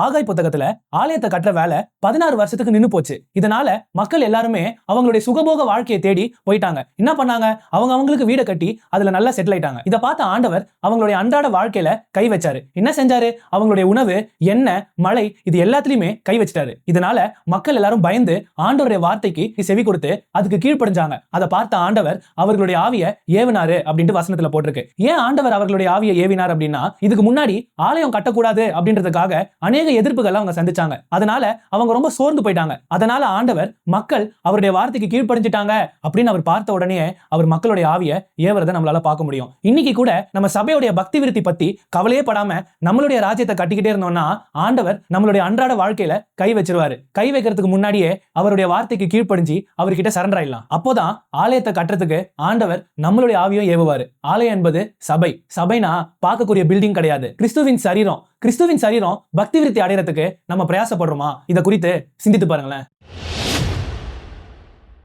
ஆகாய் புத்தகத்துல ஆலயத்தை கட்டுற வேலை 16 வருஷத்துக்கு நின்னு போச்சு. இதனால மக்கள் எல்லாருமே அவங்களுடைய சுகபோக வாழ்க்கையை தேடி போயிட்டாங்க. என்ன பண்ணாங்க? அவங்களுக்கு வீட கட்டி அதுல நல்லா செட்டில் ஆயிட்டாங்க. இதை பார்த்த ஆண்டவர் அவங்களுடைய அன்றாட வாழ்க்கையில கை வச்சாரு. என்ன செஞ்சாரு? அவங்களுடைய உணவு, எண்ணெய், மழை இது எல்லாத்துலயுமே கை வச்சிட்டாரு. இதனால மக்கள் எல்லாரும் பயந்து ஆண்டவருடைய வார்த்தைக்கு செவி கொடுத்து அதுக்கு கீழ்ப்படிஞ்சாங்க. அதை பார்த்த ஆண்டவர் அவர்களுடைய ஆவியை ஏவினாரு அப்படின்ட்டு வசனத்துல போட்டிருக்கு. ஏன் ஆண்டவர் அவர்களுடைய ஆவியை ஏவினார் அப்படின்னா, இதுக்கு முன்னாடி ஆலயம் கட்டக்கூடாது அப்படின்றதுக்காக அநேக எதிர்ப்புகள் அவங்க சந்திச்சாங்க. அதனால அவங்க ரொம்ப சோர்ந்து போயிட்டாங்க. அதனால ஆண்டவர் மக்கள் அவருடைய வார்த்தைக்கு கீழ்ப்படிஞ்சிட்டாங்க அப்படின்னு அவர் பார்த்த உடனே அவர் மக்களுடைய ஆவியை ஏவறதை நம்மளால பார்க்க முடியும். இன்னைக்கு கூட நம்ம சபையுடைய பக்தி விருத்தி பத்தி கவலையே படாம நம்மளுடைய ராஜ்யத்தை கட்டிக்கிட்டே இருந்தோம்னா ஆண்டவர் நம்மளுடைய அன்றாட வாழ்க்கையில கை வச்சிருவாரு. கை வைக்கிறதுக்கு முன்னாடியே அவருடைய வார்த்தைக்கு கீழ்ப்படிஞ்சு அவர்கிட்ட சரண்டர் ஆயிடலாம். அப்போதான் ஆலயத்தை கட்டுறதுக்கு ஆண்டவர் நம்மளுடைய ஆவியும் ஏவுவாரு. ஆலயம் என்பது சபை. சபைனா பார்க்கக்கூடிய பில்டிங் கிடையாது, கிறிஸ்துவின் சரீரம். கிறிஸ்துவின் சரீரம் பக்தி விருத்தி அடையறதுக்கு நம்ம பிரயாசப்படுறோமா? இதை குறித்து சிந்தித்து பாருங்களேன்.